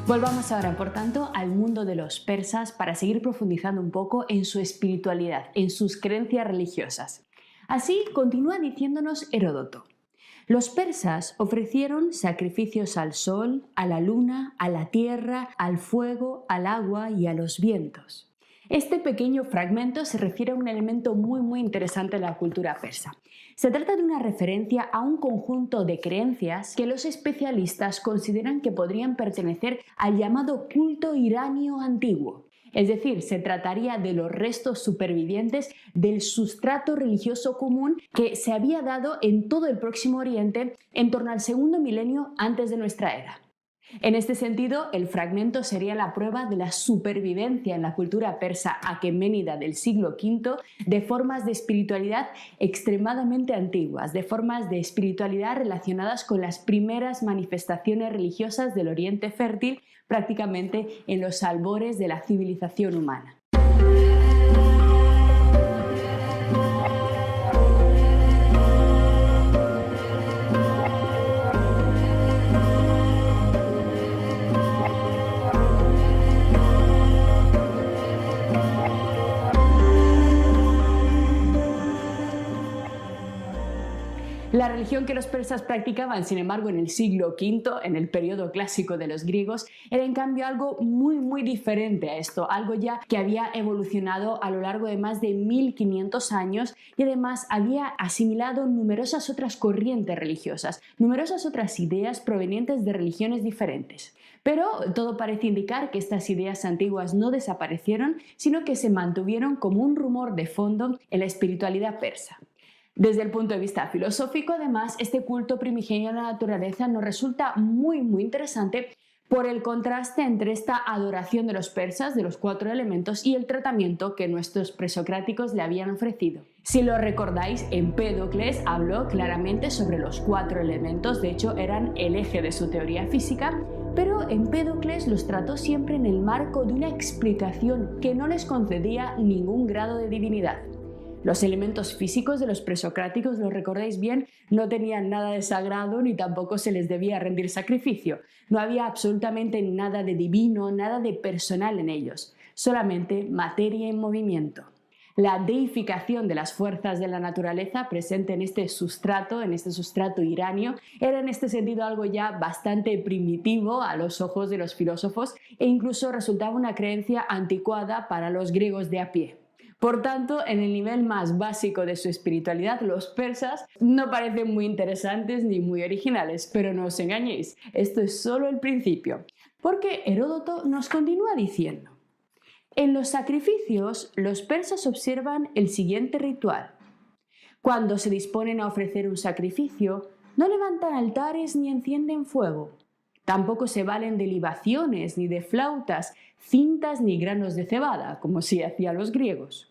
Volvamos ahora, por tanto, al mundo de los persas para seguir profundizando un poco en su espiritualidad, en sus creencias religiosas. Así continúa diciéndonos Heródoto. Los persas ofrecieron sacrificios al sol, a la luna, a la tierra, al fuego, al agua y a los vientos. Este pequeño fragmento se refiere a un elemento muy interesante en la cultura persa. Se trata de una referencia a un conjunto de creencias que los especialistas consideran que podrían pertenecer al llamado culto iranio antiguo. Es decir, se trataría de los restos supervivientes del sustrato religioso común que se había dado en todo el Próximo Oriente en torno al segundo milenio antes de nuestra era. En este sentido, el fragmento sería la prueba de la supervivencia en la cultura persa aqueménida del siglo V de formas de espiritualidad extremadamente antiguas, de formas de espiritualidad relacionadas con las primeras manifestaciones religiosas del Oriente Fértil, prácticamente en los albores de la civilización humana. La religión que los persas practicaban, sin embargo, en el siglo V, en el periodo clásico de los griegos, era en cambio algo muy diferente a esto, algo ya que había evolucionado a lo largo de más de 1500 años y además había asimilado numerosas otras corrientes religiosas, numerosas otras ideas provenientes de religiones diferentes. Pero todo parece indicar que estas ideas antiguas no desaparecieron, sino que se mantuvieron como un rumor de fondo en la espiritualidad persa. Desde el punto de vista filosófico, además, este culto primigenio a la naturaleza nos resulta muy interesante por el contraste entre esta adoración de los persas, de los 4 elementos, y el tratamiento que nuestros presocráticos le habían ofrecido. Si lo recordáis, Empédocles habló claramente sobre los 4 elementos, de hecho eran el eje de su teoría física, pero Empédocles los trató siempre en el marco de una explicación que no les concedía ningún grado de divinidad. Los elementos físicos de los presocráticos, lo recordáis bien, no tenían nada de sagrado ni tampoco se les debía rendir sacrificio. No había absolutamente nada de divino, nada de personal en ellos, solamente materia en movimiento. La deificación de las fuerzas de la naturaleza presente en este sustrato iranio, era en este sentido algo ya bastante primitivo a los ojos de los filósofos e incluso resultaba una creencia anticuada para los griegos de a pie. Por tanto, en el nivel más básico de su espiritualidad, los persas no parecen muy interesantes ni muy originales, pero no os engañéis, esto es solo el principio, porque Heródoto nos continúa diciendo: en los sacrificios, los persas observan el siguiente ritual. Cuando se disponen a ofrecer un sacrificio, no levantan altares ni encienden fuego. Tampoco se valen de libaciones, ni de flautas, cintas ni granos de cebada, como sí hacían los griegos.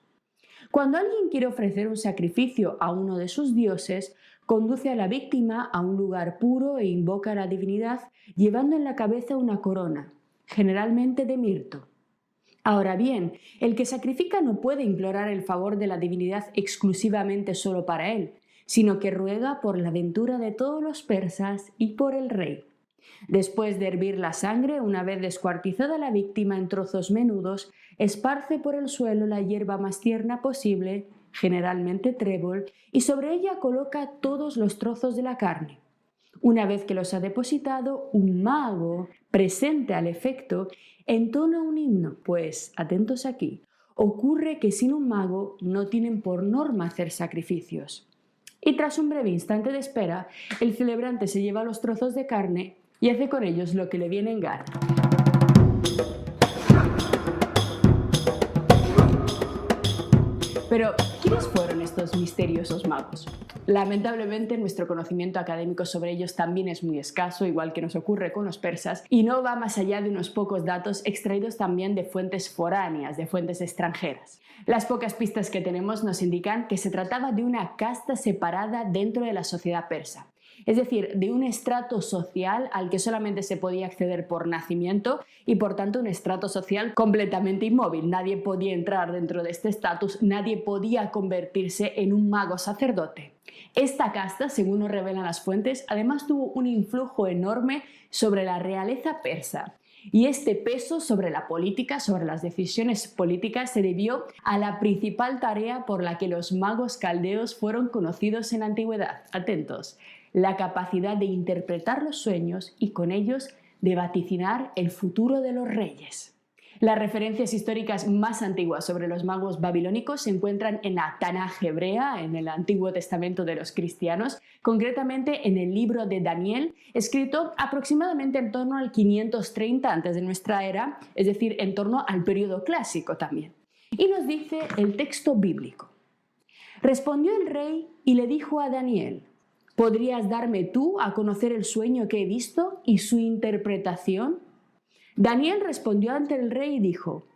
Cuando alguien quiere ofrecer un sacrificio a uno de sus dioses, conduce a la víctima a un lugar puro e invoca a la divinidad llevando en la cabeza una corona, generalmente de mirto. Ahora bien, el que sacrifica no puede implorar el favor de la divinidad exclusivamente solo para él, sino que ruega por la ventura de todos los persas y por el rey. Después de hervir la sangre, una vez descuartizada la víctima en trozos menudos, esparce por el suelo la hierba más tierna posible, generalmente trébol, y sobre ella coloca todos los trozos de la carne. Una vez que los ha depositado, un mago, presente al efecto, entona un himno, pues, atentos aquí, ocurre que sin un mago no tienen por norma hacer sacrificios. Y tras un breve instante de espera, el celebrante se lleva los trozos de carne y hace con ellos lo que le viene en gana. Pero, ¿quiénes fueron estos misteriosos magos? Lamentablemente, nuestro conocimiento académico sobre ellos también es muy escaso, igual que nos ocurre con los persas, y no va más allá de unos pocos datos extraídos también de fuentes foráneas, de fuentes extranjeras. Las pocas pistas que tenemos nos indican que se trataba de una casta separada dentro de la sociedad persa. Es decir, de un estrato social al que solamente se podía acceder por nacimiento y por tanto un estrato social completamente inmóvil. Nadie podía entrar dentro de este estatus, nadie podía convertirse en un mago sacerdote. Esta casta, según nos revelan las fuentes, además tuvo un influjo enorme sobre la realeza persa. Y este peso sobre la política, sobre las decisiones políticas, se debió a la principal tarea por la que los magos caldeos fueron conocidos en la antigüedad. Atentos, la capacidad de interpretar los sueños y con ellos de vaticinar el futuro de los reyes. Las referencias históricas más antiguas sobre los magos babilónicos se encuentran en la Tanaj hebrea, en el Antiguo Testamento de los cristianos, concretamente en el libro de Daniel, escrito aproximadamente en torno al 530 antes de nuestra era, es decir, en torno al periodo clásico también. Y nos dice el texto bíblico. Respondió el rey y le dijo a Daniel: ¿podrías darme tú a conocer el sueño que he visto y su interpretación? Daniel respondió ante el rey y dijo: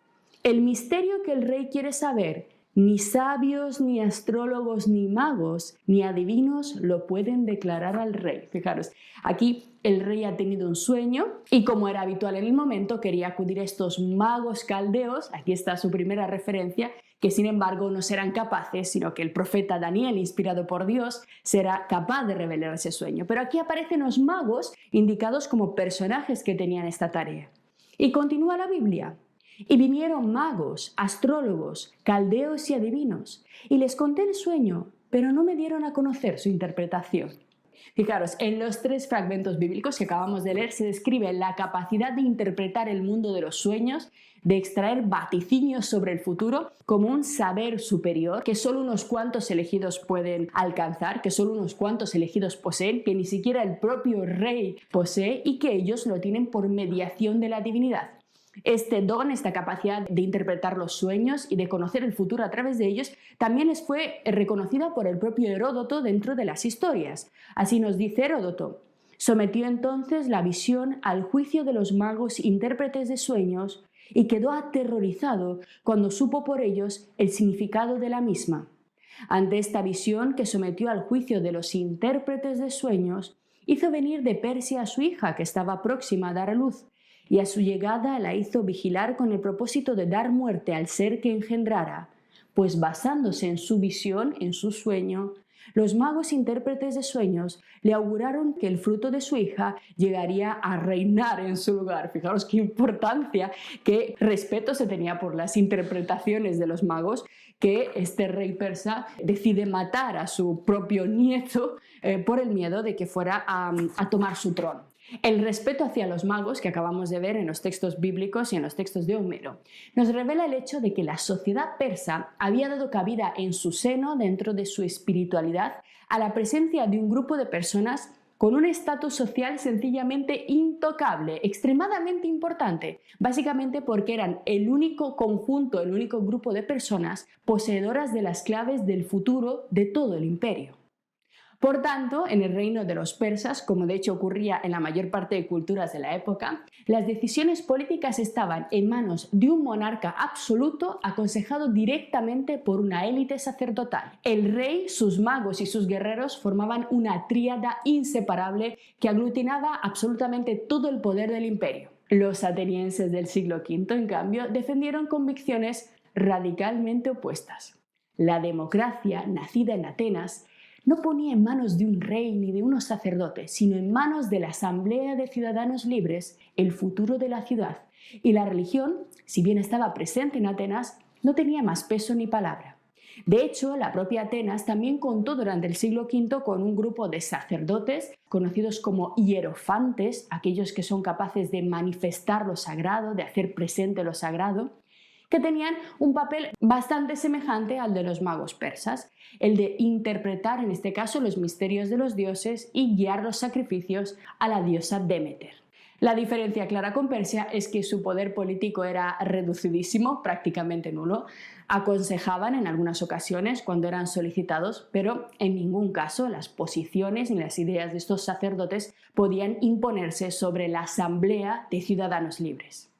el misterio que el rey quiere saber, ni sabios, ni astrólogos, ni magos, ni adivinos lo pueden declarar al rey. Fijaros, aquí el rey ha tenido un sueño y, como era habitual en el momento, quería acudir a estos magos caldeos. Aquí está su primera referencia, que sin embargo no serán capaces, sino que el profeta Daniel, inspirado por Dios, será capaz de revelar ese sueño. Pero aquí aparecen los magos indicados como personajes que tenían esta tarea. Y continúa la Biblia. Y vinieron magos, astrólogos, caldeos y adivinos, y les conté el sueño, pero no me dieron a conocer su interpretación. Fijaros, en los tres fragmentos bíblicos que acabamos de leer se describe la capacidad de interpretar el mundo de los sueños, de extraer vaticinios sobre el futuro como un saber superior que solo unos cuantos elegidos pueden alcanzar, que solo unos cuantos elegidos poseen, que ni siquiera el propio rey posee y que ellos lo tienen por mediación de la divinidad. Este don, esta capacidad de interpretar los sueños y de conocer el futuro a través de ellos, también les fue reconocida por el propio Heródoto dentro de las historias. Así nos dice Heródoto: sometió entonces la visión al juicio de los magos intérpretes de sueños y quedó aterrorizado cuando supo por ellos el significado de la misma. Ante esta visión que sometió al juicio de los intérpretes de sueños, hizo venir de Persia a su hija, que estaba próxima a dar a luz, y a su llegada la hizo vigilar con el propósito de dar muerte al ser que engendrara, pues basándose en su visión, en su sueño, los magos intérpretes de sueños le auguraron que el fruto de su hija llegaría a reinar en su lugar. Fijaros qué importancia, qué respeto se tenía por las interpretaciones de los magos, que este rey persa decide matar a su propio nieto por el miedo de que fuera a tomar su trono. El respeto hacia los magos, que acabamos de ver en los textos bíblicos y en los textos de Homero, nos revela el hecho de que la sociedad persa había dado cabida en su seno, dentro de su espiritualidad, a la presencia de un grupo de personas con un estatus social sencillamente intocable, extremadamente importante, básicamente porque eran el único conjunto, el único grupo de personas poseedoras de las claves del futuro de todo el imperio. Por tanto, en el reino de los persas, como de hecho ocurría en la mayor parte de culturas de la época, las decisiones políticas estaban en manos de un monarca absoluto aconsejado directamente por una élite sacerdotal. El rey, sus magos y sus guerreros formaban una tríada inseparable que aglutinaba absolutamente todo el poder del imperio. Los atenienses del siglo V, en cambio, defendieron convicciones radicalmente opuestas. La democracia, nacida en Atenas, no ponía en manos de un rey ni de unos sacerdotes, sino en manos de la asamblea de ciudadanos libres el futuro de la ciudad. Y la religión, si bien estaba presente en Atenas, no tenía más peso ni palabra. De hecho, la propia Atenas también contó durante el siglo V con un grupo de sacerdotes, conocidos como hierofantes, aquellos que son capaces de manifestar lo sagrado, de hacer presente lo sagrado, que tenían un papel bastante semejante al de los magos persas, el de interpretar en este caso los misterios de los dioses y guiar los sacrificios a la diosa Demeter. La diferencia clara con Persia es que su poder político era reducidísimo, prácticamente nulo. Aconsejaban en algunas ocasiones cuando eran solicitados, pero en ningún caso las posiciones ni las ideas de estos sacerdotes podían imponerse sobre la asamblea de ciudadanos libres.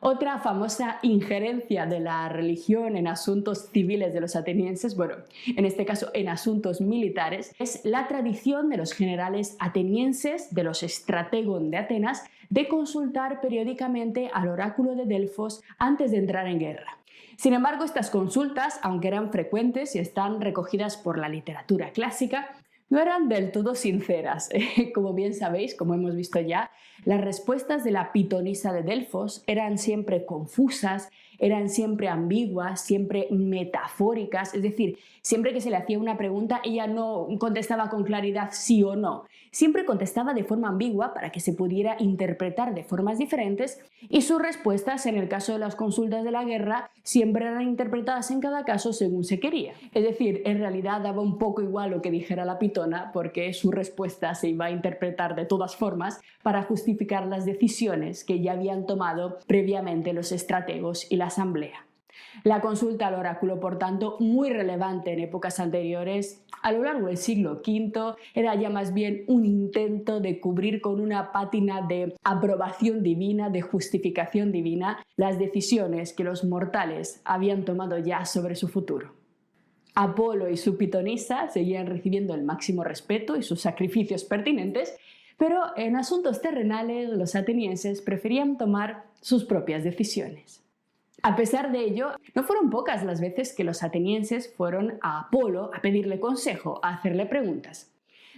Otra famosa injerencia de la religión en asuntos civiles de los atenienses, bueno, en este caso en asuntos militares, es la tradición de los generales atenienses, de los estrategón de Atenas, de consultar periódicamente al oráculo de Delfos antes de entrar en guerra. Sin embargo, estas consultas, aunque eran frecuentes y están recogidas por la literatura clásica, no eran del todo sinceras. Como bien sabéis, como hemos visto ya, las respuestas de la pitonisa de Delfos eran siempre confusas, eran siempre ambiguas, siempre metafóricas, es decir, siempre que se le hacía una pregunta ella no contestaba con claridad sí o no, siempre contestaba de forma ambigua para que se pudiera interpretar de formas diferentes y sus respuestas en el caso de las consultas de la guerra siempre eran interpretadas en cada caso según se quería. Es decir, en realidad daba un poco igual lo que dijera la pitona porque su respuesta se iba a interpretar de todas formas para justificar las decisiones que ya habían tomado previamente los estrategos y la asamblea. La consulta al oráculo, por tanto, muy relevante en épocas anteriores, a lo largo del siglo V, era ya más bien un intento de cubrir con una pátina de aprobación divina, de justificación divina, las decisiones que los mortales habían tomado ya sobre su futuro. Apolo y su pitonisa seguían recibiendo el máximo respeto y sus sacrificios pertinentes, pero en asuntos terrenales los atenienses preferían tomar sus propias decisiones. A pesar de ello, no fueron pocas las veces que los atenienses fueron a Apolo a pedirle consejo, a hacerle preguntas.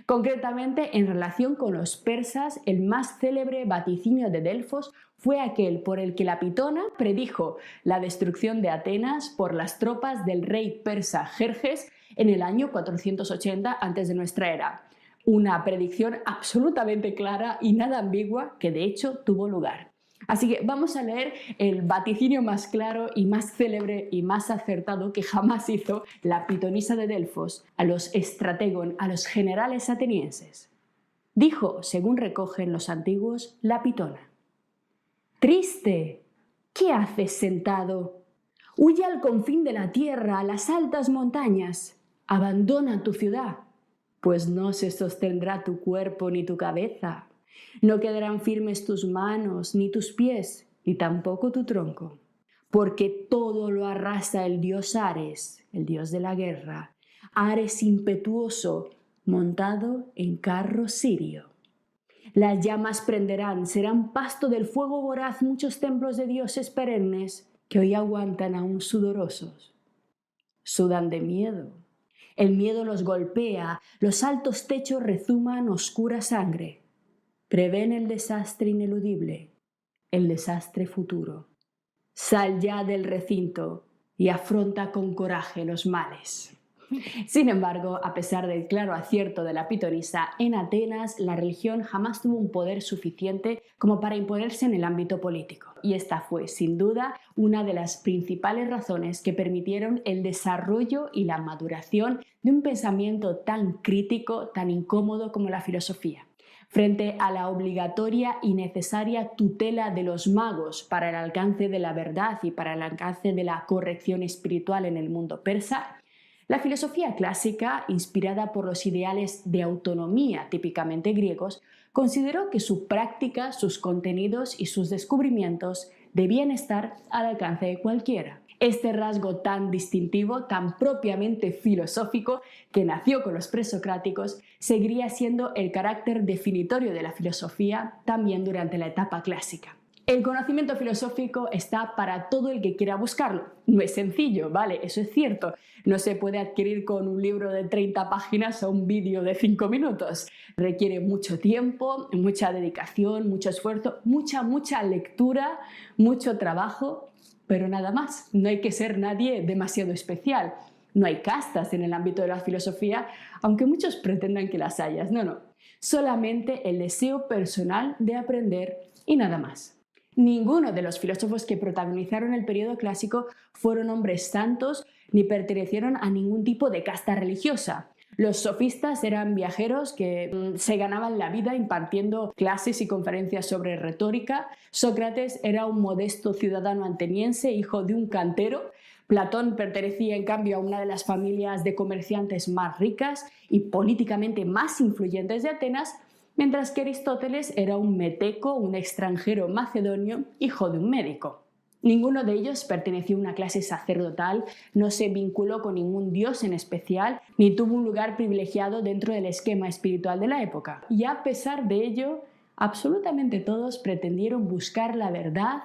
Concretamente, en relación con los persas, el más célebre vaticinio de Delfos fue aquel por el que la pitona predijo la destrucción de Atenas por las tropas del rey persa Jerjes en el año 480 a.C. de nuestra era. Una predicción absolutamente clara y nada ambigua que de hecho tuvo lugar. Así que vamos a leer el vaticinio más claro y más célebre y más acertado que jamás hizo la pitonisa de Delfos a los estrategón, a los generales atenienses. Dijo, según recogen los antiguos, la pitona: «Triste, ¿qué haces sentado? Huye al confín de la tierra, a las altas montañas. Abandona tu ciudad, pues no se sostendrá tu cuerpo ni tu cabeza. No quedarán firmes tus manos, ni tus pies, ni tampoco tu tronco, porque todo lo arrasa el dios Ares, el dios de la guerra, Ares impetuoso, montado en carro sirio. Las llamas prenderán, serán pasto del fuego voraz muchos templos de dioses perennes que hoy aguantan aún sudorosos. Sudan de miedo. El miedo los golpea, los altos techos rezuman oscura sangre. Prevén el desastre ineludible, el desastre futuro. Sal ya del recinto y afronta con coraje los males». Sin embargo, a pesar del claro acierto de la pitonisa, en Atenas la religión jamás tuvo un poder suficiente como para imponerse en el ámbito político. Y esta fue, sin duda, una de las principales razones que permitieron el desarrollo y la maduración de un pensamiento tan crítico, tan incómodo como la filosofía. Frente a la obligatoria y necesaria tutela de los magos para el alcance de la verdad y para el alcance de la corrección espiritual en el mundo persa, la filosofía clásica, inspirada por los ideales de autonomía típicamente griegos, consideró que su práctica, sus contenidos y sus descubrimientos debían estar al alcance de cualquiera. Este rasgo tan distintivo, tan propiamente filosófico, que nació con los presocráticos, seguiría siendo el carácter definitorio de la filosofía también durante la etapa clásica. El conocimiento filosófico está para todo el que quiera buscarlo. No es sencillo, ¿vale? Eso es cierto. No se puede adquirir con un libro de 30 páginas o un vídeo de 5 minutos. Requiere mucho tiempo, mucha dedicación, mucho esfuerzo, mucha lectura, mucho trabajo, pero nada más. No hay que ser nadie demasiado especial. No hay castas en el ámbito de la filosofía, aunque muchos pretendan que las hayas. No. Solamente el deseo personal de aprender y nada más. Ninguno de los filósofos que protagonizaron el periodo clásico fueron hombres santos ni pertenecieron a ningún tipo de casta religiosa. Los sofistas eran viajeros que se ganaban la vida impartiendo clases y conferencias sobre retórica. Sócrates era un modesto ciudadano ateniense, hijo de un cantero. Platón pertenecía en cambio a una de las familias de comerciantes más ricas y políticamente más influyentes de Atenas, mientras que Aristóteles era un meteco, un extranjero macedonio, hijo de un médico. Ninguno de ellos perteneció a una clase sacerdotal, no se vinculó con ningún dios en especial, ni tuvo un lugar privilegiado dentro del esquema espiritual de la época. Y a pesar de ello, absolutamente todos pretendieron buscar la verdad,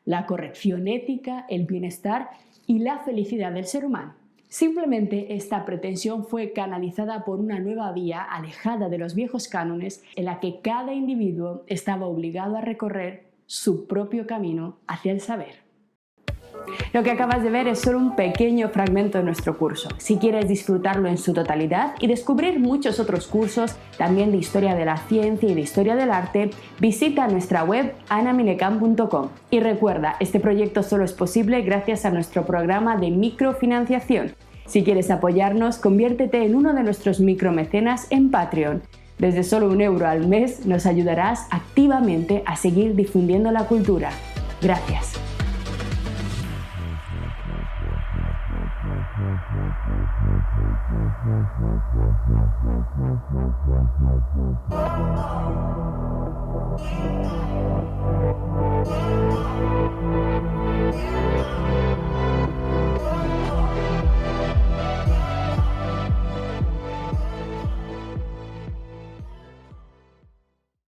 la corrección ética, el bienestar y la felicidad del ser humano. Simplemente esta pretensión fue canalizada por una nueva vía alejada de los viejos cánones en la que cada individuo estaba obligado a recorrer su propio camino hacia el saber. Lo que acabas de ver es solo un pequeño fragmento de nuestro curso. Si quieres disfrutarlo en su totalidad y descubrir muchos otros cursos, también de historia de la ciencia y de historia del arte, visita nuestra web anaminecam.com. Y recuerda, este proyecto solo es posible gracias a nuestro programa de microfinanciación. Si quieres apoyarnos, conviértete en uno de nuestros micromecenas en Patreon. Desde solo €1 al mes nos ayudarás activamente a seguir difundiendo la cultura. Gracias.